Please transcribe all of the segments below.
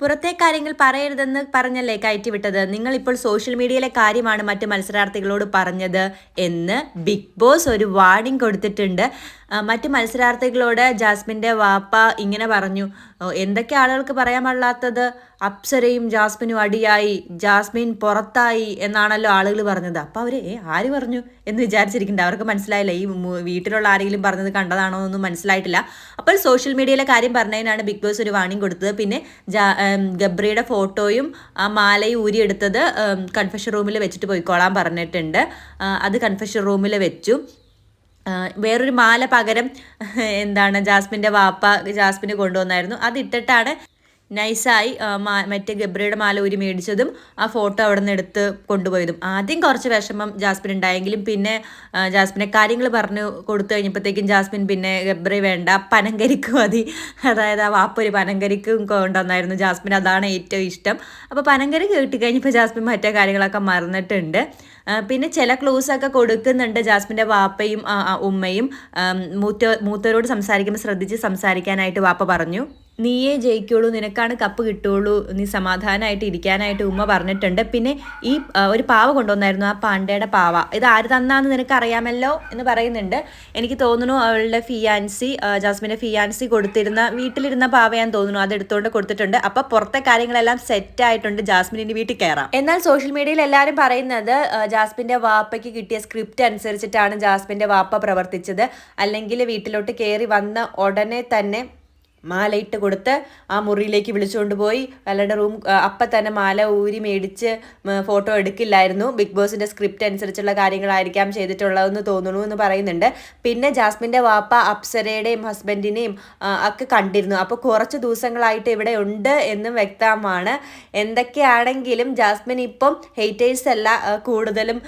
പുറത്തെ കാര്യങ്ങൾ പറയരുതെന്ന് പറഞ്ഞല്ലേ കയറ്റിവിട്ടത്. നിങ്ങളിപ്പോൾ സോഷ്യൽ മീഡിയയിലെ കാര്യമാണ് മറ്റ് മത്സരാർത്ഥികളോട് പറഞ്ഞത് എന്ന് ബിഗ് ബോസ് ഒരു വാർണിംഗ് കൊടുത്തിട്ടുണ്ട്. മറ്റ് മത്സരാർത്ഥികളോട് ജാസ്മിൻ്റെ വാപ്പ ഇങ്ങനെ പറഞ്ഞു, എന്തൊക്കെ ആളുകൾക്ക് പറയാൻ പാടില്ലാത്തത്, അപ്സരയും ജാസ്മിനും അടിയായി, ജാസ്മിൻ പുറത്തായി എന്നാണല്ലോ ആളുകൾ പറഞ്ഞത്. അപ്പോൾ അവർ ആര് പറഞ്ഞു എന്ന് വിചാരിച്ചിരിക്കുന്നുണ്ട്. അവർക്ക് മനസ്സിലായില്ല, ഈ വീട്ടിലുള്ള ആരെങ്കിലും പറഞ്ഞത് കണ്ടതാണോ എന്നൊന്നും മനസ്സിലായിട്ടില്ല. അപ്പോൾ സോഷ്യൽ മീഡിയയിലെ കാര്യം പറഞ്ഞതിനാണ് ബിഗ് ബോസ് ഒരു വാർണിംഗ് കൊടുത്തത്. പിന്നെ ഗബ്രിയുടെ ഫോട്ടോയും ആ മാലയും ഊരിയെടുത്തത് കൺഫെഷൻ റൂമിൽ വെച്ചിട്ട് പോയിക്കോളാൻ പറഞ്ഞിട്ടുണ്ട്. അത് കൺഫെഷൻ റൂമിൽ വെച്ചു. വേറൊരു മാല പകരം ജാസ്മിൻ്റെ വാപ്പ ജാസ്മിന് കൊണ്ടുവന്നായിരുന്നു. അതിട്ടിട്ടാണ് നൈസായി മറ്റേ ഗബ്രിയുടെ മാല ഊരി മേടിച്ചതും ആ ഫോട്ടോ അവിടെ നിന്ന് എടുത്ത് കൊണ്ടുപോയതും. ആദ്യം കുറച്ച് വിഷമം ജാസ്മിൻ ഉണ്ടായെങ്കിലും പിന്നെ ജാസ്മിനെ കാര്യങ്ങൾ പറഞ്ഞു കൊടുത്തു കഴിഞ്ഞപ്പോഴത്തേക്കും ജാസ്മിൻ പിന്നെ ഗബ്രി വേണ്ട, പനങ്കരിക്ക് മതി, അതായത് ആ വാപ്പൊരു പനങ്കരിക്കും കൊണ്ടുവന്നായിരുന്നു. ജാസ്മിൻ അതാണ് ഏറ്റവും ഇഷ്ടം. അപ്പോൾ പനങ്കരി കിട്ടിക്കഴിഞ്ഞപ്പോൾ ജാസ്മിൻ മറ്റേ കാര്യങ്ങളൊക്കെ മറന്നിട്ടുണ്ട്. പിന്നെ ചില ക്ലൂസൊക്കെ കൊടുക്കുന്നുണ്ട് ജാസ്മിൻ്റെ വാപ്പയും ഉമ്മയും. മൂത്തവരോട് സംസാരിക്കുമ്പോൾ ശ്രദ്ധിച്ച് സംസാരിക്കാനായിട്ട് വാപ്പ പറഞ്ഞു. നീയേ ജയിക്കുള്ളൂ, നിനക്കാണ് കപ്പ് കിട്ടുള്ളൂ, നീ സമാധാനമായിട്ട് ഇരിക്കാനായിട്ട് ഉമ്മ പറഞ്ഞിട്ടുണ്ട്. പിന്നെ ഈ ഒരു പാവ കൊണ്ടുവന്നായിരുന്നു, ആ പാണ്ടയുടെ പാവ, ഇത് ആര് തന്നാന്ന് നിനക്ക് അറിയാമല്ലോ എന്ന് പറയുന്നുണ്ട്. എനിക്ക് തോന്നുന്നു അവളുടെ ഫിയാൻസി, ജാസ്മിൻ്റെ ഫിയാൻസി കൊടുത്തിരുന്ന വീട്ടിലിരുന്ന പാവയാന്ന് തോന്നുന്നു, അത് എടുത്തുകൊണ്ട് കൊടുത്തിട്ടുണ്ട്. അപ്പോൾ പുറത്തെ കാര്യങ്ങളെല്ലാം സെറ്റ് ആയിട്ടുണ്ട്, ജാസ്മിനിൻ്റെ വീട്ടിൽ കയറാം. എന്നാൽ സോഷ്യൽ മീഡിയയിൽ എല്ലാവരും പറയുന്നത് ജാസ്മിൻ്റെ വാപ്പയ്ക്ക് കിട്ടിയ സ്ക്രിപ്റ്റ് അനുസരിച്ചിട്ടാണ് ജാസ്മിൻ്റെ വാപ്പ പ്രവർത്തിച്ചത്. അല്ലെങ്കിൽ വീട്ടിലോട്ട് കയറി വന്ന ഉടനെ തന്നെ മാലയിട്ട് കൊടുത്ത് ആ മുറിയിലേക്ക് വിളിച്ചുകൊണ്ട് പോയി അയാളുടെ റൂം അപ്പം തന്നെ മാല ഊരി മേടിച്ച് ഫോട്ടോ എടുക്കില്ലായിരുന്നു. ബിഗ് ബോസിൻ്റെ സ്ക്രിപ്റ്റ് അനുസരിച്ചുള്ള കാര്യങ്ങളായിരിക്കാം ചെയ്തിട്ടുള്ളതെന്ന് തോന്നുന്നു എന്ന് പറയുന്നുണ്ട്. പിന്നെ ജാസ്മിൻ്റെ വാപ്പ അപ്സരയുടെയും ഹസ്ബൻഡിനെയും ഒക്കെ കണ്ടിരുന്നു. അപ്പോൾ കുറച്ച് ദിവസങ്ങളായിട്ട് ഇവിടെ ഉണ്ട് എന്നും വ്യക്തമാണ്. എന്തൊക്കെയാണെങ്കിലും ജാസ്മിൻ ഇപ്പം ഹെയ്റ്റേഴ്സ് അല്ല, കൂടുതലും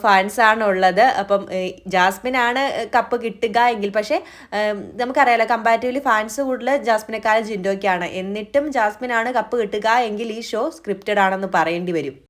ഫാൻസാണ് ഉള്ളത്. അപ്പം ജാസ്മിനാണ് കപ്പ് കിട്ടുക എങ്കിൽ, പക്ഷേ നമുക്കറിയാലോ കമ്പാരിറ്റീവ്ലി ഫാൻസ് കൂടുതൽ ജാസ്മിനെക്കാളും ജിൻഡോയ്ക്കാണ്. എന്നിട്ടും ജാസ്മിനാണ് കപ്പ് കിട്ടുക എങ്കിൽ ഈ ഷോ സ്ക്രിപ്റ്റഡ് ആണെന്ന് പറയേണ്ടി വരും.